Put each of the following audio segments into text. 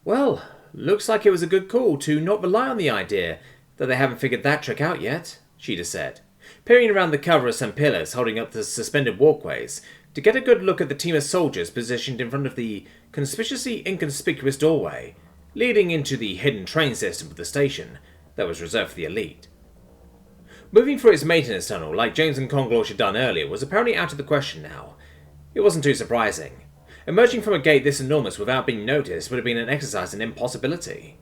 Well, looks like it was a good call to not rely on the idea that they haven't figured that trick out yet, Sheeta said, peering around the cover of some pillars holding up the suspended walkways to get a good look at the team of soldiers positioned in front of the conspicuously inconspicuous doorway leading into the hidden train system of the station that was reserved for the elite. Moving through its maintenance tunnel like James and Conglorch had done earlier was apparently out of the question now. It wasn't too surprising. Emerging from a gate this enormous without being noticed would have been an exercise in impossibility.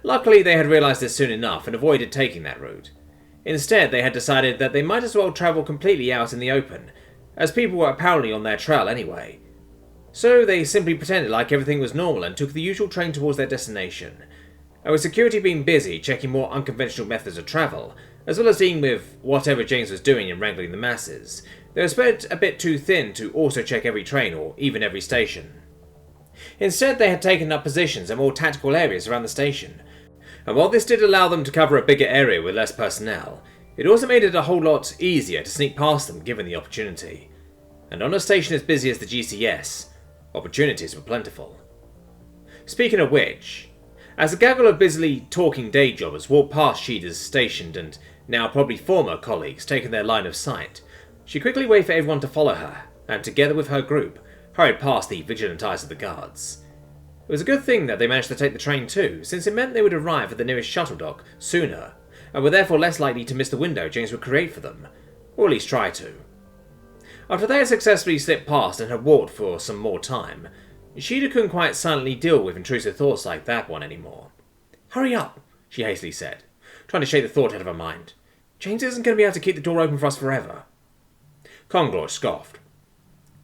Luckily they had realised this soon enough and avoided taking that route. Instead they had decided that they might as well travel completely out in the open, as people were apparently on their trail anyway. So they simply pretended like everything was normal and took the usual train towards their destination. And with security being busy checking more unconventional methods of travel, as well as dealing with whatever James was doing in wrangling the masses, they were spread a bit too thin to also check every train or even every station. Instead they had taken up positions in more tactical areas around the station, and while this did allow them to cover a bigger area with less personnel, it also made it a whole lot easier to sneak past them given the opportunity. And on a station as busy as the GCS, opportunities were plentiful. Speaking of which, as a gaggle of busily talking day jobbers walked past Sheeta's stationed and now probably former colleagues taking their line of sight, she quickly waved for everyone to follow her, and together with her group, hurried past the vigilant eyes of the guards. It was a good thing that they managed to take the train too, since it meant they would arrive at the nearest shuttle dock sooner, and were therefore less likely to miss the window James would create for them, or at least try to. After they had successfully slipped past and had walked for some more time, Sheeta couldn't quite silently deal with intrusive thoughts like that one anymore. "Hurry up," she hastily said, trying to shake the thought out of her mind. "James isn't going to be able to keep the door open for us forever." Conglorch scoffed.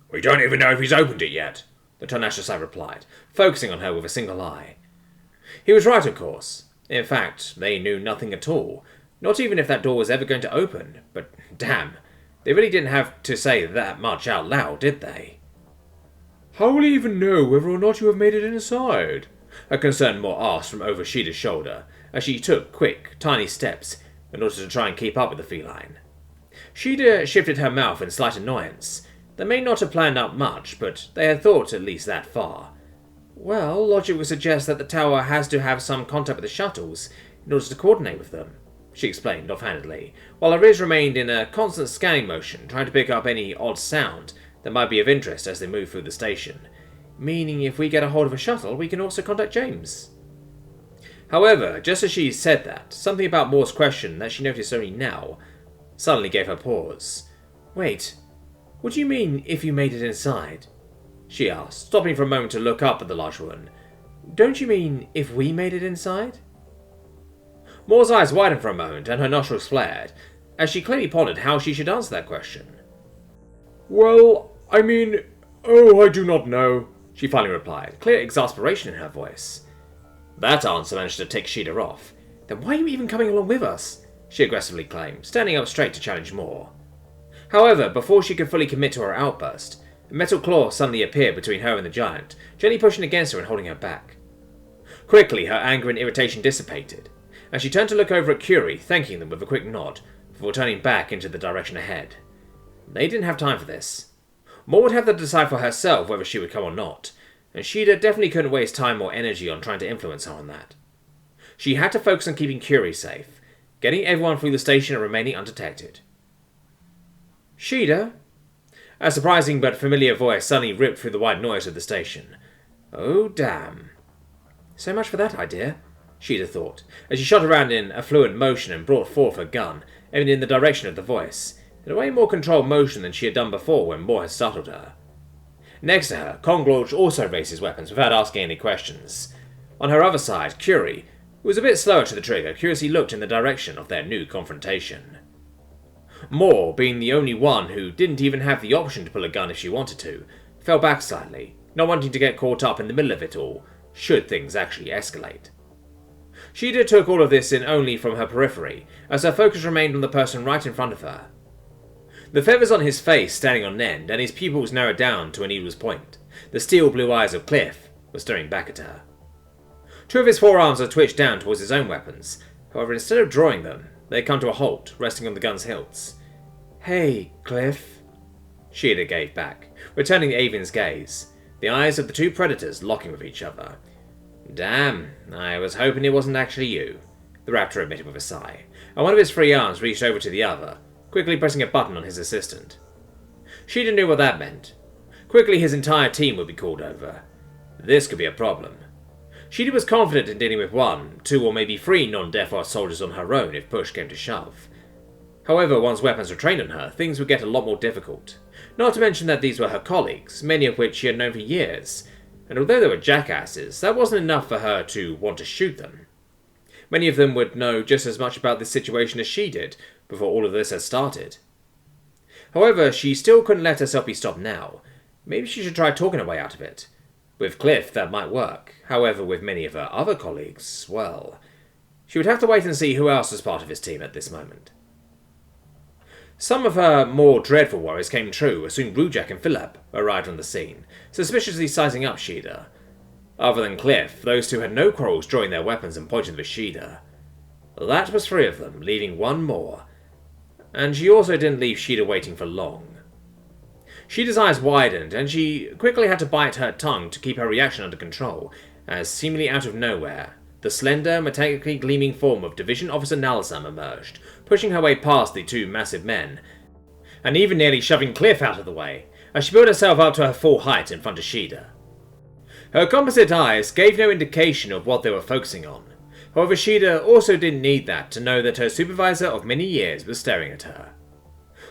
"We don't even know if he's opened it yet," the Tarnashasai replied, focusing on her with a single eye. He was right, of course. In fact, they knew nothing at all, not even if that door was ever going to open, but damn, they really didn't have to say that much out loud, did they? "How will he even know whether or not you have made it inside?" a concerned Moore asked from over Sheeta's shoulder, as she took quick, tiny steps in order to try and keep up with the feline. Sheeta shifted her mouth in slight annoyance. They may not have planned out much, but they had thought at least that far. "Well, logic would suggest that the tower has to have some contact with the shuttles in order to coordinate with them," she explained offhandedly, while her ears remained in a constant scanning motion, trying to pick up any odd sound that might be of interest as they moved through the station. "Meaning if we get a hold of a shuttle, we can also contact James." However, just as she said that, something about Moore's question that she noticed only now suddenly gave her pause. "Wait, what do you mean, if you made it inside?" she asked, stopping for a moment to look up at the large woman. "Don't you mean, if we made it inside?" Moore's eyes widened for a moment and her nostrils flared, as she clearly pondered how she should answer that question. "Well, I mean, I do not know," she finally replied, clear exasperation in her voice. That answer managed to tick Sheeta off. "Then why are you even coming along with us?" she aggressively claimed, standing up straight to challenge Moore. However, before she could fully commit to her outburst, a metal claw suddenly appeared between her and the giant, gently pushing against her and holding her back. Quickly, her anger and irritation dissipated, and she turned to look over at Curie, thanking them with a quick nod, before turning back into the direction ahead. They didn't have time for this. Moore would have to decide for herself whether she would come or not, and Sheeta definitely couldn't waste time or energy on trying to influence her on that. She had to focus on keeping Curie safe, getting everyone through the station and remaining undetected. "Sheeta?" A surprising but familiar voice suddenly ripped through the white noise of the station. "Oh, damn." "So much for that idea," Sheeta thought, as she shot around in a fluent motion and brought forth her gun, aiming in the direction of the voice, in a way more controlled motion than she had done before when Moore had startled her. Next to her, Conglorch also raised his weapons without asking any questions. On her other side, Curie, who was a bit slower to the trigger, curiously looked in the direction of their new confrontation. Moore, being the only one who didn't even have the option to pull a gun if she wanted to, fell back slightly, not wanting to get caught up in the middle of it all, should things actually escalate. Sheeta took all of this in only from her periphery, as her focus remained on the person right in front of her. The feathers on his face standing on end, and his pupils narrowed down to a needle's point. The steel blue eyes of Cliff were staring back at her. Two of his forearms had twitched down towards his own weapons. However, instead of drawing them, they had come to a halt, resting on the gun's hilts. "Hey, Cliff," Sheeta gave back, returning the avian's gaze, the eyes of the two predators locking with each other. Damn, I was hoping it wasn't actually you, the raptor admitted with a sigh, and one of his free arms reached over to the other, quickly pressing a button on his assistant. Shida knew what that meant. Quickly his entire team would be called over. This could be a problem. Shida was confident in dealing with 1, 2, or maybe 3 non-Deathworld soldiers on her own if push came to shove. However, once weapons were trained on her, things would get a lot more difficult. Not to mention that these were her colleagues, many of which she had known for years, and although they were jackasses, that wasn't enough for her to want to shoot them. Many of them would know just as much about this situation as she did before all of this had started. However, she still couldn't let herself be stopped now. Maybe she should try talking her way out of it. With Cliff, that might work. However, with many of her other colleagues, well, she would have to wait and see who else was part of his team at this moment. Some of her more dreadful worries came true as soon Rujak and Philip arrived on the scene, suspiciously sizing up Shida. Other than Cliff, those two had no quarrels drawing their weapons and pointing with Shida. That was 3 of them, leaving 1 more. And she also didn't leave Shida waiting for long. Shida's eyes widened, and she quickly had to bite her tongue to keep her reaction under control, as seemingly out of nowhere, the slender, metallically gleaming form of Division Officer Nalsam emerged, pushing her way past the 2 massive men, and even nearly shoving Cliff out of the way, as she built herself up to her full height in front of Shida. Her composite eyes gave no indication of what they were focusing on. However, Shida also didn't need that to know that her supervisor of many years was staring at her.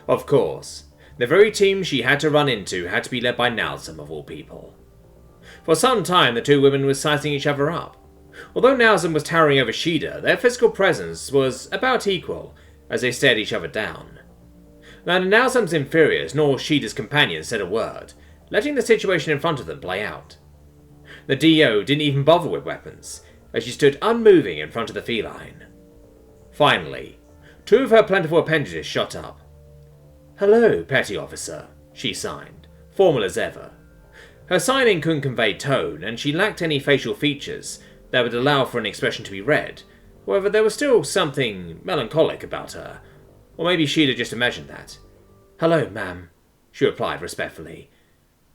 Of course, the very team she had to run into had to be led by Nalsam of all people. For some time, the 2 women were sizing each other up. Although Nalsam was towering over Shida, their physical presence was about equal as they stared each other down. Neither Nalsam's inferiors nor Shida's companions said a word, letting the situation in front of them play out. The DO didn't even bother with weapons, as she stood unmoving in front of the feline. Finally, 2 of her plentiful appendages shot up. "Hello, petty officer," she signed, formal as ever. Her signing couldn't convey tone, and she lacked any facial features that would allow for an expression to be read. However, there was still something melancholic about her, or maybe Shida just imagined that. "Hello, ma'am," she replied respectfully.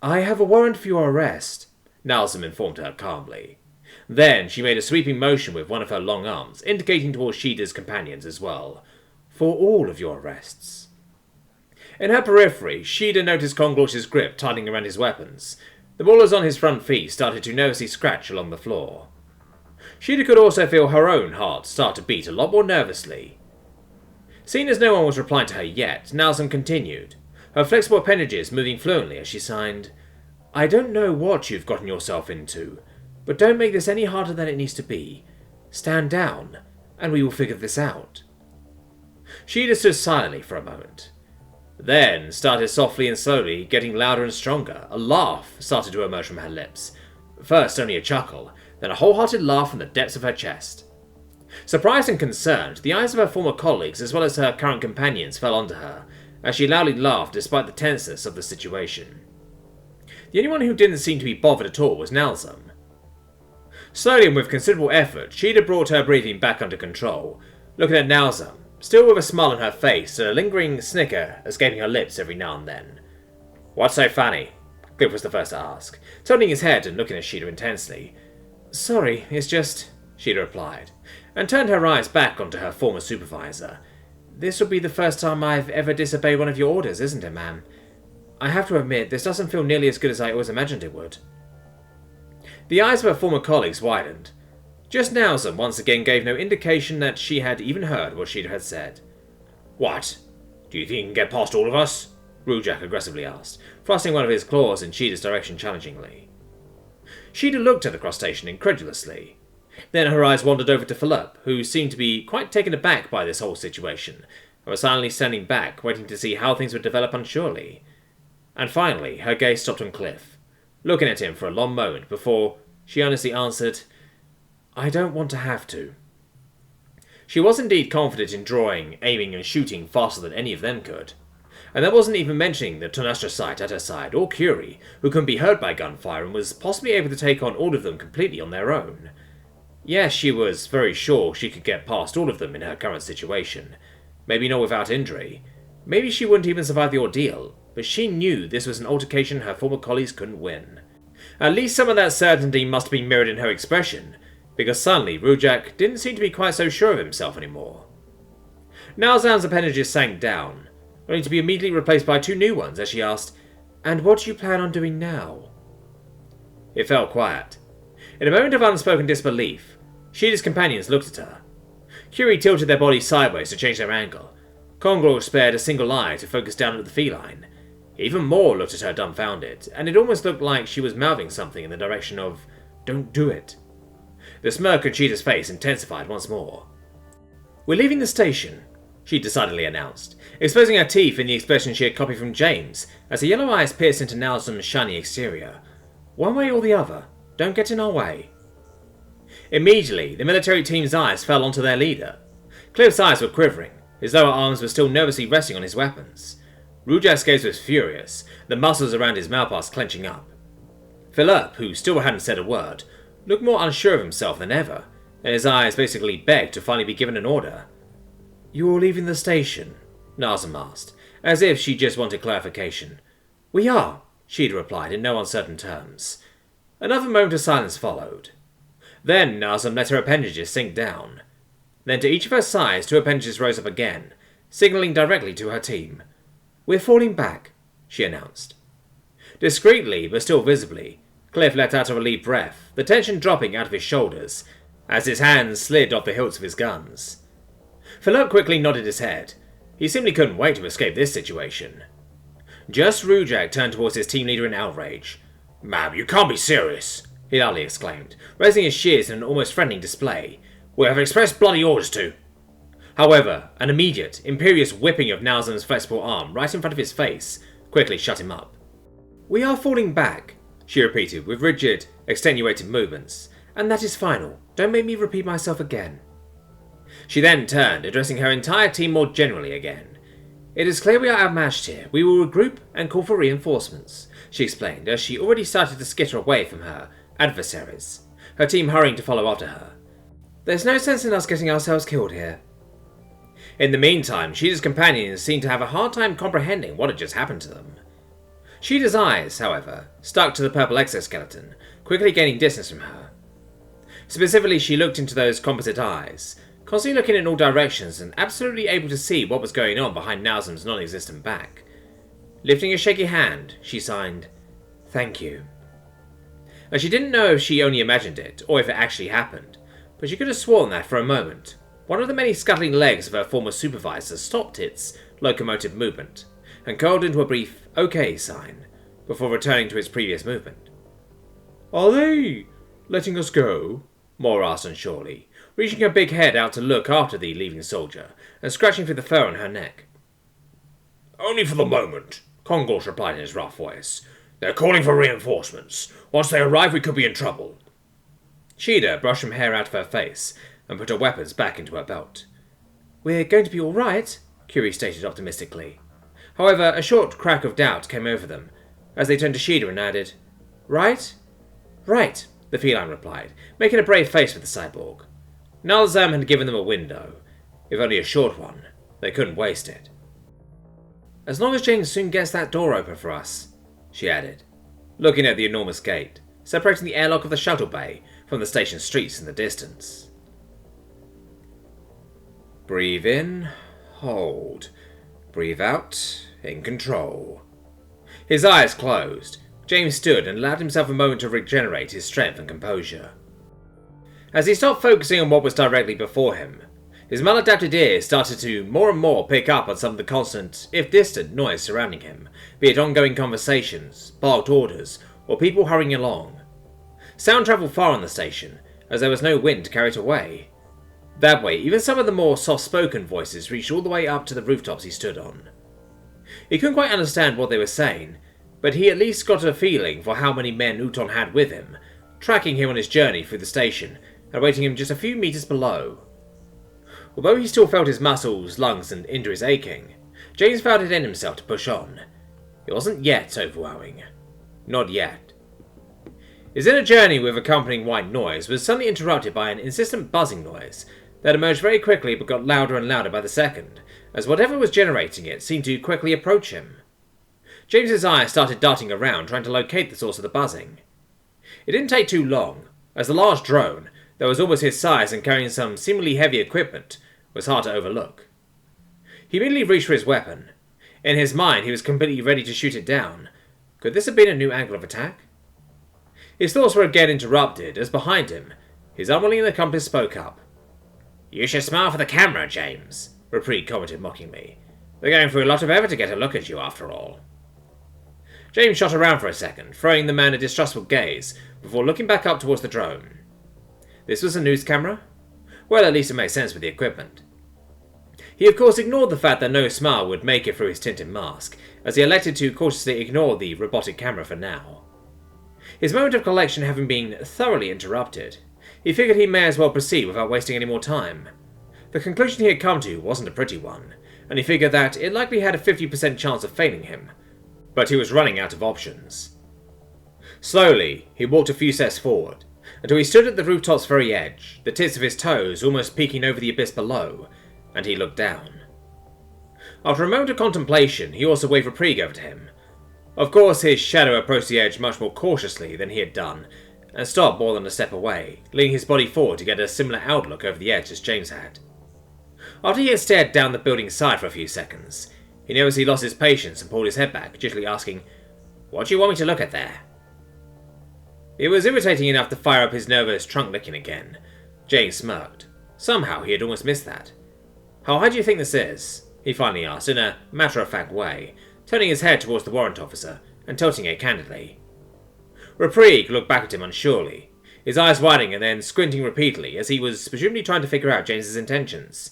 "I have a warrant for your arrest," Nalsam informed her calmly. Then she made a sweeping motion with one of her long arms, indicating towards Shida's companions as well. "For all of your arrests." In her periphery, Shida noticed Konglosh's grip tightening around his weapons. The ballers on his front feet started to nervously scratch along the floor. Shida could also feel her own heart start to beat a lot more nervously. Seeing as no one was replying to her yet, Nalsam continued, her flexible appendages moving fluently as she signed, "I don't know what you've gotten yourself into, but don't make this any harder than it needs to be. Stand down, and we will figure this out." Shida stood silently for a moment, then started softly and slowly getting louder and stronger. A laugh started to emerge from her lips. First only a chuckle, then a wholehearted laugh from the depths of her chest. Surprised and concerned, the eyes of her former colleagues as well as her current companions fell onto her, as she loudly laughed despite the tenseness of the situation. The only one who didn't seem to be bothered at all was Nalsam. Slowly and with considerable effort, Shida brought her breathing back under control, looking at Nalsam, still with a smile on her face and a lingering snicker escaping her lips every now and then. "What's so funny?" Cliff was the first to ask, turning his head and looking at Shida intensely. "Sorry, it's just," Shida replied, and turned her eyes back onto her former supervisor. "This will be the first time I've ever disobeyed one of your orders, isn't it, ma'am? I have to admit, this doesn't feel nearly as good as I always imagined it would." The eyes of her former colleagues widened. Just Nalsam once again gave no indication that she had even heard what Shida had said. "What? Do you think you can get past all of us?" Rujak aggressively asked, thrusting one of his claws in Shida's direction challengingly. Shida looked at the crustacean incredulously. Then her eyes wandered over to Philip, who seemed to be quite taken aback by this whole situation, and was silently standing back, waiting to see how things would develop unsurely. And finally, her gaze stopped on Cliff, looking at him for a long moment before she honestly answered, "I don't want to have to." She was indeed confident in drawing, aiming and shooting faster than any of them could. And that wasn't even mentioning the Tonastra at her side, or Curie, who couldn't be hurt by gunfire and was possibly able to take on all of them completely on their own. Yes, she was very sure she could get past all of them in her current situation. Maybe not without injury. Maybe she wouldn't even survive the ordeal, but she knew this was an altercation her former colleagues couldn't win. At least some of that certainty must have been mirrored in her expression, because suddenly Rujak didn't seem to be quite so sure of himself anymore. Nalzam's appendages sank down, only to be immediately replaced by two new ones as she asked, "And what do you plan on doing now?" It fell quiet. In a moment of unspoken disbelief, she and his companions looked at her. Curie tilted their bodies sideways to change their angle. Kongor spared a single eye to focus down at the feline. Even more looked at her dumbfounded, and it almost looked like she was mouthing something in the direction of, "Don't do it." The smirk on Cheetah's face intensified once more. "We're leaving the station," she decidedly announced, exposing her teeth in the expression she had copied from James, as her yellow eyes pierced into Nalzam's shiny exterior. "One way or the other. Don't get in our way." Immediately, the military team's eyes fell onto their leader. Cliff's eyes were quivering, his lower arms were still nervously resting on his weapons. Rujak's gaze was furious, the muscles around his mouthparts clenching up. Philip, who still hadn't said a word, looked more unsure of himself than ever, and his eyes basically begged to finally be given an order. "You're leaving the station?" Nalzam asked, as if she just wanted clarification. "We are," Shida replied in no uncertain terms. Another moment of silence followed. Then Nalzam let her appendages sink down. Then to each of her sides, two appendages rose up again, signalling directly to her team. "We're falling back," she announced. Discreetly, but still visibly, Cliff let out a relieved breath, the tension dropping out of his shoulders, as his hands slid off the hilts of his guns. Philip quickly nodded his head. He simply couldn't wait to escape this situation. Just Rujak turned towards his team leader in outrage. "Ma'am, you can't be serious," he loudly exclaimed, raising his shears in an almost threatening display. "We have expressed bloody orders to—" However, an immediate, imperious whipping of Nalzam's flexible arm right in front of his face quickly shut him up. "We are falling back," she repeated with rigid, extenuated movements, "and that is final. Don't make me repeat myself again." She then turned, addressing her entire team more generally again. "It is clear we are outmatched here. We will regroup and call for reinforcements," she explained as she already started to skitter away from her adversaries, her team hurrying to follow after her. "There's no sense in us getting ourselves killed here." In the meantime, Sheeta's companions seemed to have a hard time comprehending what had just happened to them. Sheeta's eyes, however, stuck to the purple exoskeleton, quickly gaining distance from her. Specifically, she looked into those composite eyes, constantly looking in all directions and absolutely able to see what was going on behind Nalzam's non-existent back. Lifting a shaky hand, she signed, "Thank you." And she didn't know if she only imagined it, or if it actually happened, but she could have sworn that for a moment, one of the many scuttling legs of her former supervisor stopped its locomotive movement, and curled into a brief "OK" sign, before returning to its previous movement. "Are they letting us go?" Moore asked unsurely, reaching her big head out to look after the leaving soldier, and scratching through the fur on her neck. "Only for the moment," Kongos replied in his rough voice. "They're calling for reinforcements. Once they arrive, we could be in trouble." Sheeta brushed some hair out of her face, and put her weapons back into her belt. "We're going to be all right," Curie stated optimistically. However, a short crack of doubt came over them, as they turned to Sheeta and added, "Right?" "Right," the feline replied, making a brave face for the cyborg. Nalzam had given them a window. If only a short one, they couldn't waste it. "As long as James soon gets that door open for us," she added, looking at the enormous gate, separating the airlock of the shuttle bay from the station streets in the distance. Breathe in, hold. Breathe out, in control. His eyes closed. James stood and allowed himself a moment to regenerate his strength and composure. As he stopped focusing on what was directly before him, his maladapted ears started to more and more pick up on some of the constant, if distant, noise surrounding him, be it ongoing conversations, barked orders, or people hurrying along. Sound travelled far on the station, as there was no wind to carry it away. That way, even some of the more soft-spoken voices reached all the way up to the rooftops he stood on. He couldn't quite understand what they were saying, but he at least got a feeling for how many men Uton had with him, tracking him on his journey through the station, and waiting him just a few meters below. Although he still felt his muscles, lungs, and injuries aching, James felt it in himself to push on. It wasn't yet overwhelming. Not yet. His inner journey with accompanying white noise was suddenly interrupted by an insistent buzzing noise that emerged very quickly but got louder and louder by the second, as whatever was generating it seemed to quickly approach him. James's eyes started darting around, trying to locate the source of the buzzing. It didn't take too long, as the large drone, that was almost his size and carrying some seemingly heavy equipment, was hard to overlook. He immediately reached for his weapon. In his mind, he was completely ready to shoot it down. Could this have been a new angle of attack? His thoughts were again interrupted, as behind him, his unwilling accomplice spoke up. "You should smile for the camera, James," Reprieve commented mockingly. "We're going through a lot of effort to get a look at you, after all." James shot around for a second, throwing the man a distrustful gaze, before looking back up towards the drone. This was a news camera? Well, at least it made sense with the equipment. He of course ignored the fact that no smile would make it through his tinted mask, as he elected to cautiously ignore the robotic camera for now. His moment of collection having been thoroughly interrupted, he figured he may as well proceed without wasting any more time. The conclusion he had come to wasn't a pretty one, and he figured that it likely had a 50% chance of failing him, but he was running out of options. Slowly, he walked a few steps forward, until he stood at the rooftop's very edge, the tips of his toes almost peeking over the abyss below, and he looked down. After a moment of contemplation, he also waved Reprieve over to him. Of course, his shadow approached the edge much more cautiously than he had done, and stopped more than a step away, leaning his body forward to get a similar outlook over the edge as James had. After he had stared down the building's side for a few seconds, he noticed he lost his patience and pulled his head back, gingerly asking, "What do you want me to look at there?" It was irritating enough to fire up his nervous trunk-licking again. James smirked. Somehow he had almost missed that. "How high do you think this is?" he finally asked, in a matter-of-fact way, turning his head towards the warrant officer and tilting it candidly. Reprieve looked back at him unsurely, his eyes widening and then squinting repeatedly as he was presumably trying to figure out James's intentions.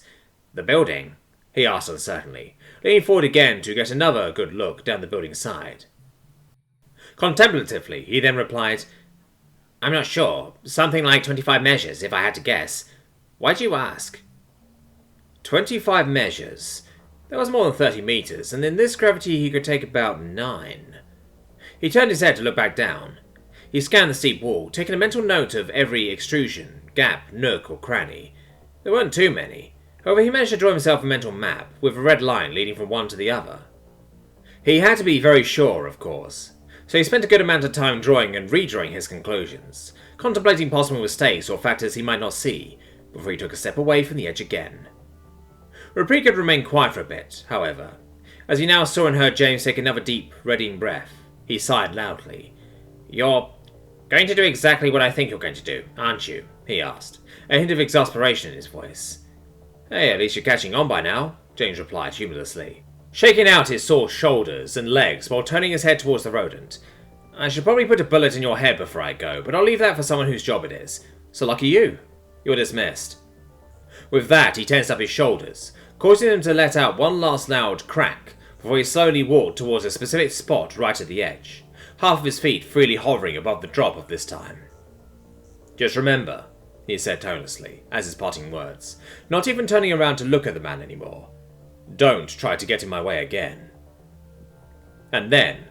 "The building?" he asked uncertainly, leaning forward again to get another good look down the building's side. Contemplatively, he then replied, "I'm not sure. Something like 25 measures, if I had to guess. Why'd you ask?" 25 measures. That was more than 30 meters, and in this gravity he could take about 9. He turned his head to look back down. He scanned the steep wall, taking a mental note of every extrusion, gap, nook, or cranny. There weren't too many. However, he managed to draw himself a mental map, with a red line leading from one to the other. He had to be very sure, of course, so he spent a good amount of time drawing and redrawing his conclusions, contemplating possible mistakes or factors he might not see, before he took a step away from the edge again. Reprieve could remain quiet for a bit, however. As he now saw and heard James take another deep, readying breath, he sighed loudly. "You're going to do exactly what I think you're going to do, aren't you?" he asked, a hint of exasperation in his voice. "Hey, at least you're catching on by now," James replied humorlessly, shaking out his sore shoulders and legs while turning his head towards the rodent. "I should probably put a bullet in your head before I go, but I'll leave that for someone whose job it is. So lucky you. You're dismissed." With that, he tensed up his shoulders, causing them to let out one last loud crack before he slowly walked towards a specific spot right at the edge, half of his feet freely hovering above the drop of this time. "Just remember," he said tonelessly, as his parting words, not even turning around to look at the man anymore, "don't try to get in my way again." And then,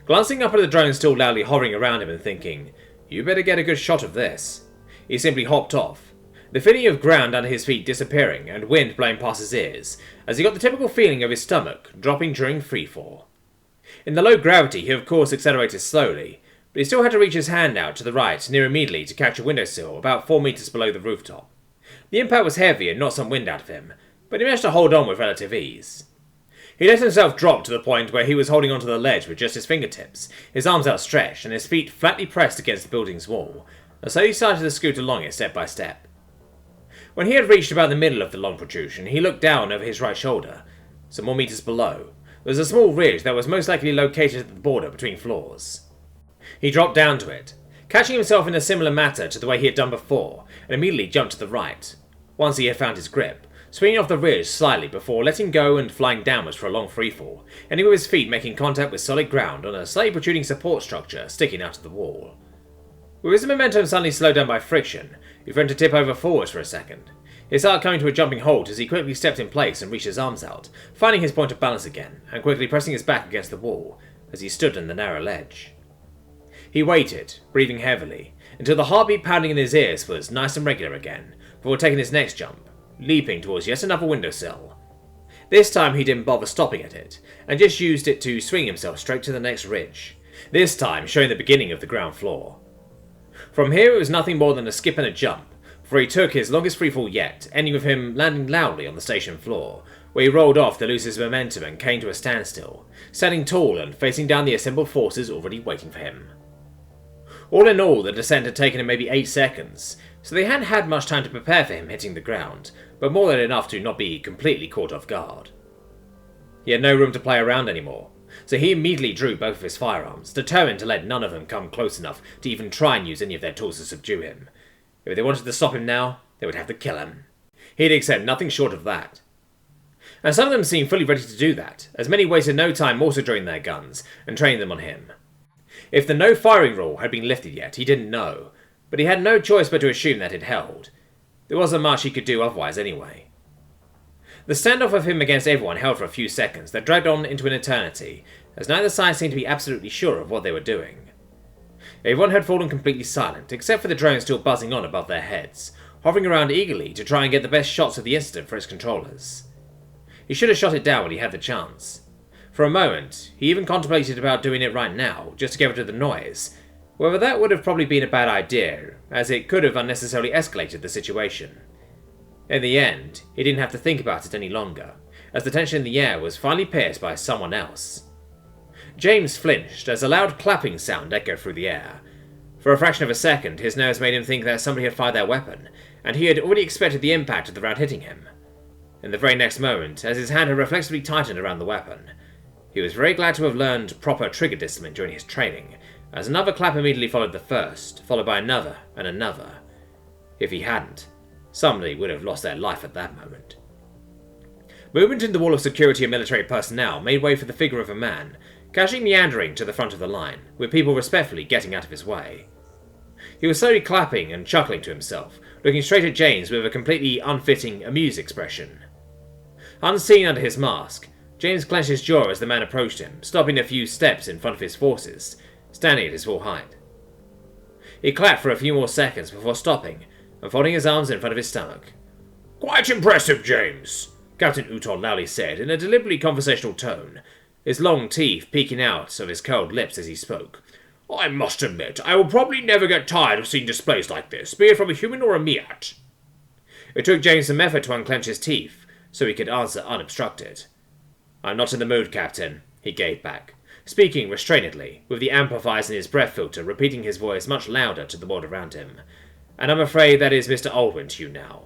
glancing up at the drone still loudly hovering around him and thinking, "You better get a good shot of this," he simply hopped off, the feeling of ground under his feet disappearing and wind blowing past his ears, as he got the typical feeling of his stomach dropping during freefall. In the low gravity, he of course accelerated slowly, but he still had to reach his hand out to the right near immediately to catch a windowsill about 4 meters below the rooftop. The impact was heavy and knocked some wind out of him, but he managed to hold on with relative ease. He let himself drop to the point where he was holding onto the ledge with just his fingertips, his arms outstretched and his feet flatly pressed against the building's wall, and so he started to scoot along it step by step. When he had reached about the middle of the long protrusion, he looked down over his right shoulder. Some more meters below, there was a small ridge that was most likely located at the border between floors. He dropped down to it, catching himself in a similar manner to the way he had done before, and immediately jumped to the right, once he had found his grip, swinging off the ridge slightly before letting go and flying downwards for a long freefall, ending with his feet making contact with solid ground on a slightly protruding support structure sticking out of the wall. With his momentum suddenly slowed down by friction, he began to tip over forwards for a second, his heart coming to a jumping halt as he quickly stepped in place and reached his arms out, finding his point of balance again, and quickly pressing his back against the wall as he stood on the narrow ledge. He waited, breathing heavily, until the heartbeat pounding in his ears was nice and regular again, before taking his next jump, leaping towards yet another windowsill. This time he didn't bother stopping at it, and just used it to swing himself straight to the next ridge, this time showing the beginning of the ground floor. From here it was nothing more than a skip and a jump, for he took his longest freefall yet, ending with him landing loudly on the station floor, where he rolled off to lose his momentum and came to a standstill, standing tall and facing down the assembled forces already waiting for him. All in all, the descent had taken him maybe 8 seconds, so they hadn't had much time to prepare for him hitting the ground, but more than enough to not be completely caught off guard. He had no room to play around anymore, so he immediately drew both of his firearms, determined to let none of them come close enough to even try and use any of their tools to subdue him. If they wanted to stop him now, they would have to kill him. He'd accept nothing short of that. And some of them seemed fully ready to do that, as many wasted no time also drawing their guns and training them on him. If the no firing rule had been lifted yet, he didn't know, but he had no choice but to assume that it held. There wasn't much he could do otherwise anyway. The standoff of him against everyone held for a few seconds that dragged on into an eternity, as neither side seemed to be absolutely sure of what they were doing. Everyone had fallen completely silent, except for the drone still buzzing on above their heads, hovering around eagerly to try and get the best shots of the incident for its controllers. He should have shot it down when he had the chance. For a moment, he even contemplated about doing it right now, just to get rid of the noise. However, that would have probably been a bad idea, as it could have unnecessarily escalated the situation. In the end, he didn't have to think about it any longer, as the tension in the air was finally pierced by someone else. James flinched as a loud clapping sound echoed through the air. For a fraction of a second, his nerves made him think that somebody had fired their weapon, and he had already expected the impact of the round hitting him. In the very next moment, as his hand had reflexively tightened around the weapon, he was very glad to have learned proper trigger discipline during his training, as another clap immediately followed the first, followed by another and another. If he hadn't, somebody would have lost their life at that moment. Movement in the wall of security and military personnel made way for the figure of a man, casually meandering to the front of the line, with people respectfully getting out of his way. He was slowly clapping and chuckling to himself, looking straight at James with a completely unfitting, amused expression. Unseen under his mask, James clenched his jaw as the man approached him, stopping a few steps in front of his forces, standing at his full height. He clapped for a few more seconds before stopping and folding his arms in front of his stomach. "Quite impressive, James," Captain Uton loudly said in a deliberately conversational tone, his long teeth peeking out of his curled lips as he spoke. "I must admit, I will probably never get tired of seeing displays like this, be it from a human or a Miat." It took James some effort to unclench his teeth, so he could answer unobstructed. "I'm not in the mood, Captain," he gave back, speaking restrainedly, with the amplifiers in his breath filter repeating his voice much louder to the world around him. "And I'm afraid that is Mr. Aldwin to you now."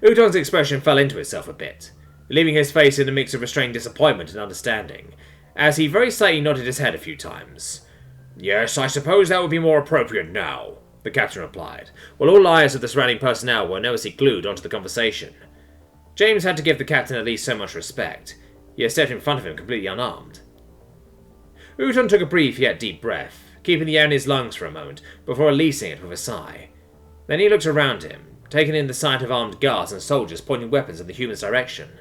Uton's expression fell into itself a bit, leaving his face in a mix of restrained disappointment and understanding, as he very slightly nodded his head a few times. "Yes, I suppose that would be more appropriate now," the captain replied, while all eyes of the surrounding personnel were nervously glued onto the conversation. James had to give the captain at least so much respect. He had stepped in front of him completely unarmed. Uton took a brief yet deep breath, keeping the air in his lungs for a moment before releasing it with a sigh. Then he looked around him, taking in the sight of armed guards and soldiers pointing weapons in the human's direction.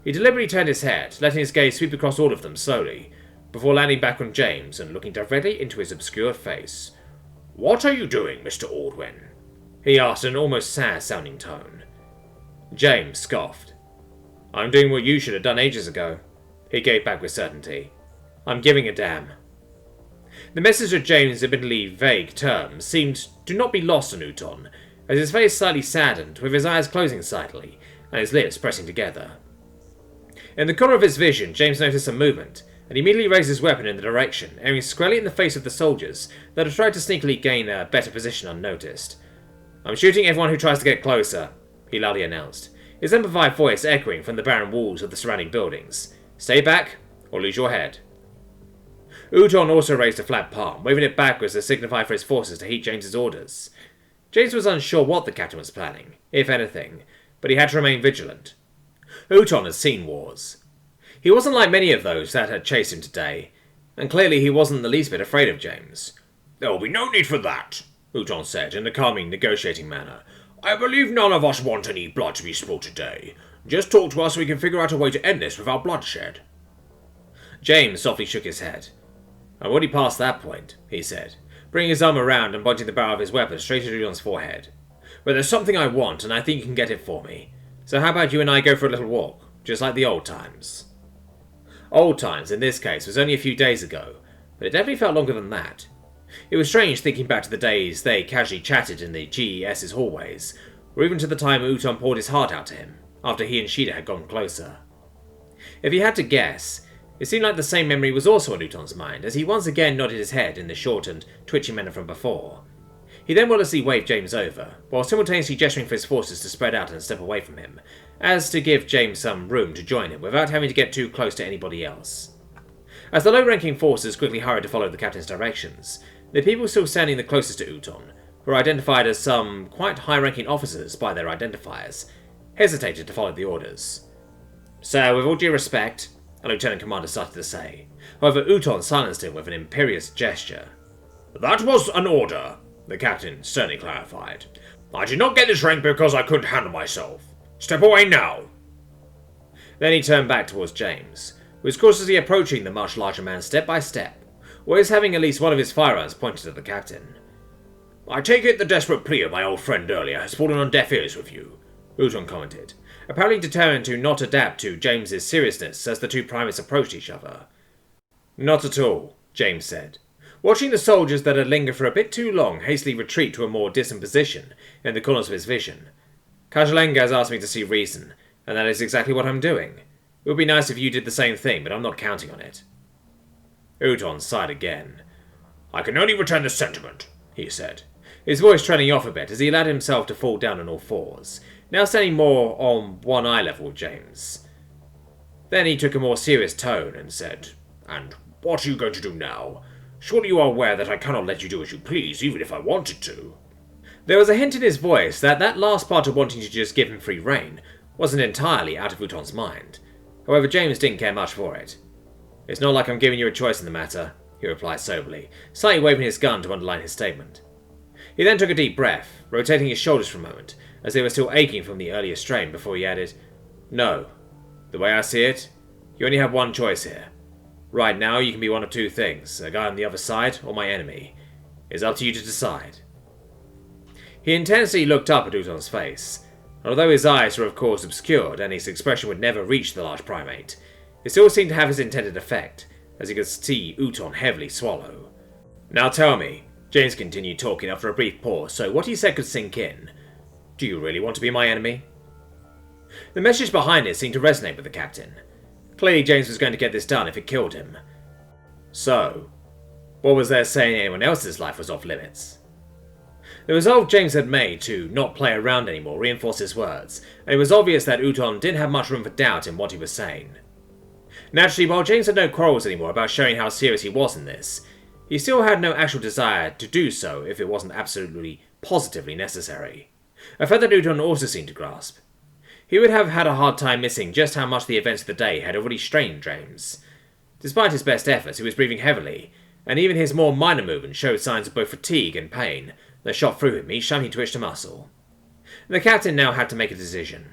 He deliberately turned his head, letting his gaze sweep across all of them slowly, before landing back on James and looking directly into his obscured face. "What are you doing, Mr. Aldwin?" he asked in an almost sad-sounding tone. James scoffed. "I'm doing what you should have done ages ago," he gave back with certainty. "I'm giving a damn." The message of James' admittedly vague terms seemed to not be lost on Uton, as his face slightly saddened, with his eyes closing slightly, and his lips pressing together. In the corner of his vision, James noticed some movement, and immediately raised his weapon in the direction, aiming squarely in the face of the soldiers that had tried to sneakily gain a better position unnoticed. "I'm shooting everyone who tries to get closer," he loudly announced, his amplified voice echoing from the barren walls of the surrounding buildings. "Stay back, or lose your head." Uton also raised a flat palm, waving it backwards to signify for his forces to heed James's orders. James was unsure what the captain was planning, if anything, but he had to remain vigilant. Uton had seen wars. He wasn't like many of those that had chased him today, and clearly he wasn't the least bit afraid of James. "There will be no need for that," Uton said in a calming, negotiating manner. "I believe none of us want any blood to be spilled today. Just talk to us so we can figure out a way to end this without bloodshed." James softly shook his head. "I'm already past that point," he said, bringing his arm around and pointing the barrel of his weapon straight at Uton's forehead. "But there's something I want, and I think you can get it for me. So how about you and I go for a little walk, just like the old times?" Old times, in this case, was only a few days ago, but it definitely felt longer than that. It was strange thinking back to the days they casually chatted in the GES's hallways, or even to the time Uton poured his heart out to him, after he and Shida had gotten closer. If he had to guess, it seemed like the same memory was also on Uton's mind, as he once again nodded his head in the short and twitching manner from before. He then wordlessly waved James over, while simultaneously gesturing for his forces to spread out and step away from him, as to give James some room to join him without having to get too close to anybody else. As the low-ranking forces quickly hurried to follow the captain's directions, the people still standing the closest to Uton, who were identified as some quite high-ranking officers by their identifiers, hesitated to follow the orders. "Sir, with all due respect," a lieutenant commander started to say. However, Uton silenced him with an imperious gesture. "That was an order," the captain sternly clarified. "I did not get this rank because I couldn't handle myself. Step away now." Then he turned back towards James, who was cautiously approaching the much larger man step by step, always having at least one of his firearms pointed at the captain. "I take it the desperate plea of my old friend earlier has fallen on deaf ears with you," Uton commented, apparently determined to not adapt to James's seriousness as the two primates approached each other. "Not at all," James said, watching the soldiers that had lingered for a bit too long hastily retreat to a more distant position in the corners of his vision. "Kajalenga has asked me to see reason, and that is exactly what I'm doing. It would be nice if you did the same thing, but I'm not counting on it." Uton sighed again. "I can only return the sentiment," he said, his voice trailing off a bit as he allowed himself to fall down on all fours, now standing more on one eye level with James. Then he took a more serious tone and said, "And what are you going to do now? Surely you are aware that I cannot let you do as you please, even if I wanted to." There was a hint in his voice that last part of wanting to just give him free rein wasn't entirely out of Uton's mind. However, James didn't care much for it. "It's not like I'm giving you a choice in the matter," he replied soberly, slightly waving his gun to underline his statement. He then took a deep breath, rotating his shoulders for a moment, as they were still aching from the earlier strain, before he added, "No. The way I see it, you only have one choice here. Right now, you can be one of two things, a guy on the other side or my enemy. It's up to you to decide." He intensely looked up at Uton's face, and although his eyes were of course obscured and his expression would never reach the large primate, it still seemed to have his intended effect, as he could see Uton heavily swallow. "Now tell me," James continued talking after a brief pause so what he said could sink in, "do you really want to be my enemy?" The message behind it seemed to resonate with the captain. Clearly James was going to get this done if it killed him. So, what was there saying anyone else's life was off limits? The resolve James had made to not play around anymore reinforced his words, and it was obvious that Uton didn't have much room for doubt in what he was saying. Naturally, while James had no quarrels anymore about showing how serious he was in this, he still had no actual desire to do so if it wasn't absolutely, positively necessary. A fact that Uton also seemed to grasp. He would have had a hard time missing just how much the events of the day had already strained James. Despite his best efforts, he was breathing heavily, and even his more minor movements showed signs of both fatigue and pain that shot through him each time he twitched a muscle. The captain now had to make a decision.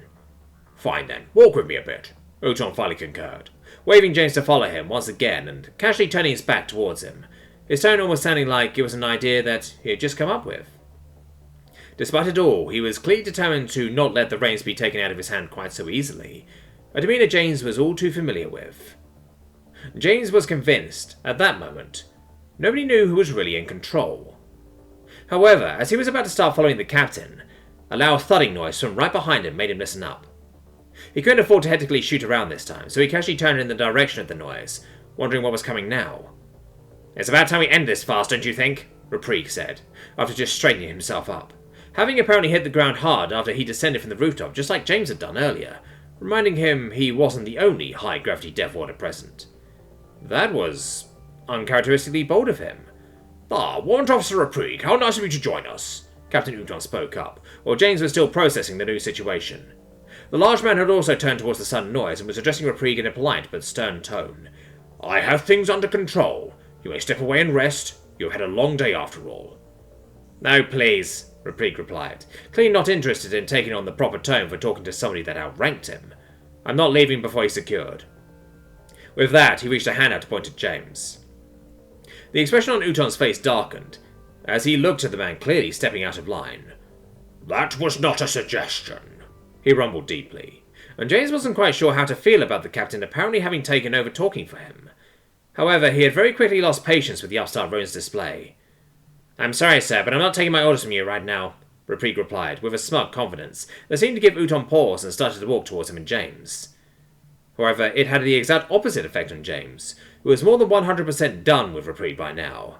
"Fine then, walk with me a bit," Uton finally concurred, waving James to follow him once again and casually turning his back towards him, his tone almost sounding like it was an idea that he had just come up with. Despite it all, he was clearly determined to not let the reins be taken out of his hand quite so easily, a demeanour James was all too familiar with. James was convinced, at that moment, nobody knew who was really in control. However, as he was about to start following the captain, a loud thudding noise from right behind him made him listen up. He couldn't afford to hectically shoot around this time, so he casually turned in the direction of the noise, wondering what was coming now. "It's about time we end this fast, don't you think?" Reprieg said, after just straightening himself up, having apparently hit the ground hard after he descended from the rooftop just like James had done earlier, reminding him he wasn't the only high-gravity Deathworlder present. That was uncharacteristically bold of him. "Warrant Officer Reprieg, how nice of you to join us," Captain Uton spoke up, while James was still processing the new situation. The large man had also turned towards the sudden noise and was addressing Reprieg in a polite but stern tone. "I have things under control. You may step away and rest. You have had a long day after all." "No, please," Reprieg replied, clearly not interested in taking on the proper tone for talking to somebody that outranked him. "I'm not leaving before he's secured." With that, he reached a hand out to point at James. The expression on Uton's face darkened, as he looked at the man clearly stepping out of line. "That was not a suggestion," he rumbled deeply, and James wasn't quite sure how to feel about the captain apparently having taken over talking for him. However, he had very quickly lost patience with the upstart Roan's display. I'm sorry, sir, but I'm not taking my orders from you right now, Reprig replied, with a smug confidence that seemed to give Uton pause and started to walk towards him and James. However, it had the exact opposite effect on James, who was more than 100% done with Reprig by now.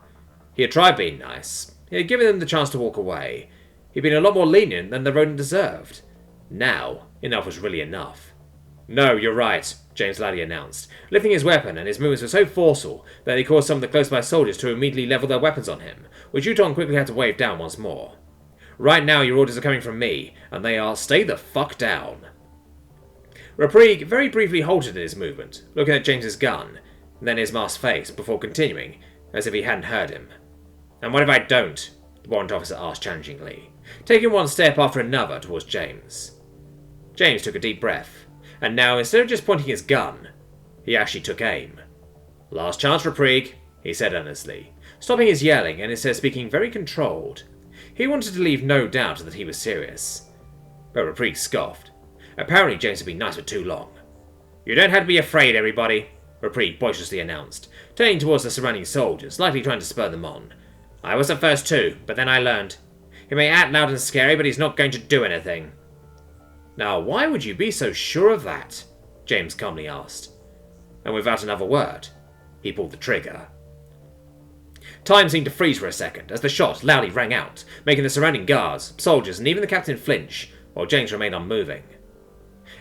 He had tried being nice. He had given them the chance to walk away. He'd been a lot more lenient than the rodent deserved. Now, enough was really enough. No, you're right, James loudly announced, lifting his weapon, and his movements were so forceful that he caused some of the close-by soldiers to immediately level their weapons on him, which Uton quickly had to wave down once more. Right now your orders are coming from me, and they are stay the fuck down. Reprig very briefly halted in his movement, looking at James's gun, and then his masked face, before continuing, as if he hadn't heard him. And what if I don't? The warrant officer asked challengingly, taking one step after another towards James. James took a deep breath, and now, instead of just pointing his gun, he actually took aim. Last chance, Reprig, he said earnestly, stopping his yelling and instead speaking very controlled. He wanted to leave no doubt that he was serious. But Reprig scoffed. Apparently James had been nice for too long. You don't have to be afraid, everybody, Reprig boisterously announced, turning towards the surrounding soldiers, likely trying to spur them on. I was at first too, but then I learned. He may act loud and scary, but he's not going to do anything. Now, why would you be so sure of that? James calmly asked. And without another word, he pulled the trigger. Time seemed to freeze for a second as the shot loudly rang out, making the surrounding guards, soldiers, and even the captain flinch, while James remained unmoving.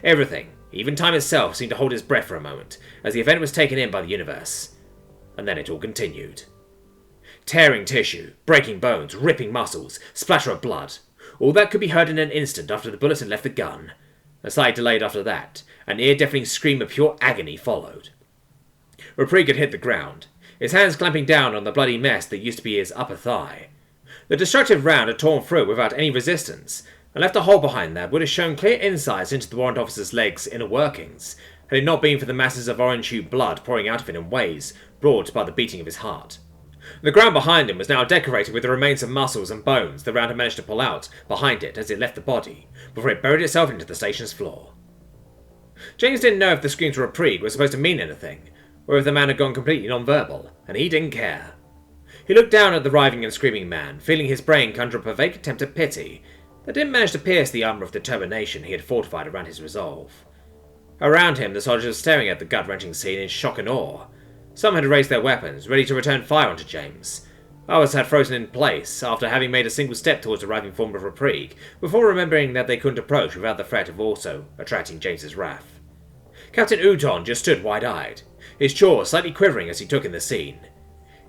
Everything, even time itself, seemed to hold its breath for a moment as the event was taken in by the universe. And then it all continued. Tearing tissue, breaking bones, ripping muscles, splatter of blood. All that could be heard in an instant after the bullets had left the gun. A slight delay after that, an ear-deafening scream of pure agony followed. Reprig had hit the ground, his hands clamping down on the bloody mess that used to be his upper thigh. The destructive round had torn through without any resistance, and left a hole behind that would have shown clear insights into the warrant officer's legs' inner workings, had it not been for the masses of orange-hued blood pouring out of it in waves brought by the beating of his heart. The ground behind him was now decorated with the remains of muscles and bones the round had managed to pull out behind it as it left the body, before it buried itself into the station's floor. James didn't know if the screams from Reprig were supposed to mean anything, or if the man had gone completely non-verbal, and he didn't care. He looked down at the writhing and screaming man, feeling his brain conjure up a vague attempt at pity that didn't manage to pierce the armour of determination he had fortified around his resolve. Around him, the soldiers were staring at the gut-wrenching scene in shock and awe. Some had raised their weapons, ready to return fire onto James. Others had frozen in place, after having made a single step towards the writhing form of Reprig, before remembering that they couldn't approach without the threat of also attracting James's wrath. Captain Uton just stood wide-eyed, his jaw slightly quivering as he took in the scene.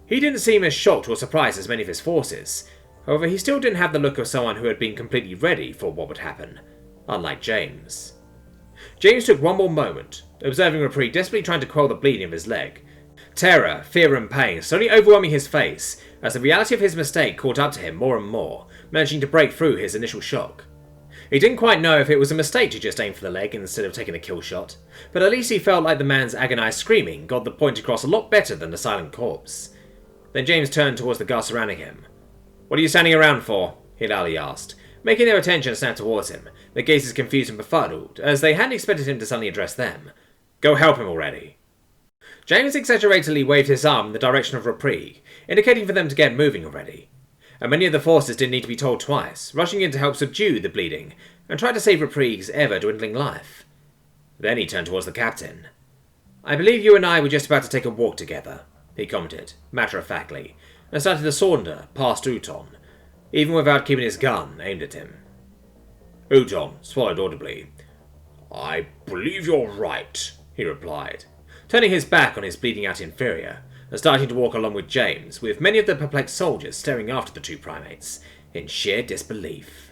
He didn't seem as shocked or surprised as many of his forces, however he still didn't have the look of someone who had been completely ready for what would happen, unlike James. James took one more moment, observing Reprig desperately trying to quell the bleeding of his leg, terror, fear and pain slowly overwhelming his face as the reality of his mistake caught up to him more and more, managing to break through his initial shock. He didn't quite know if it was a mistake to just aim for the leg instead of taking a kill shot, but at least he felt like the man's agonized screaming got the point across a lot better than the silent corpse. Then James turned towards the guards surrounding him. "What are you standing around for?" he loudly asked, making their attention snap towards him, their gazes confused and befuddled, as they hadn't expected him to suddenly address them. "Go help him already." James exaggeratedly waved his arm in the direction of Reprig, indicating for them to get moving already. And many of the forces didn't need to be told twice, rushing in to help subdue the bleeding, and try to save Reprig's ever-dwindling life. Then he turned towards the captain. "I believe you and I were just about to take a walk together," he commented, matter-of-factly, and started to saunter past Uton, even without keeping his gun aimed at him. Uton swallowed audibly. "I believe you're right," he replied, turning his back on his bleeding-out inferior, and starting to walk along with James, with many of the perplexed soldiers staring after the two primates in sheer disbelief.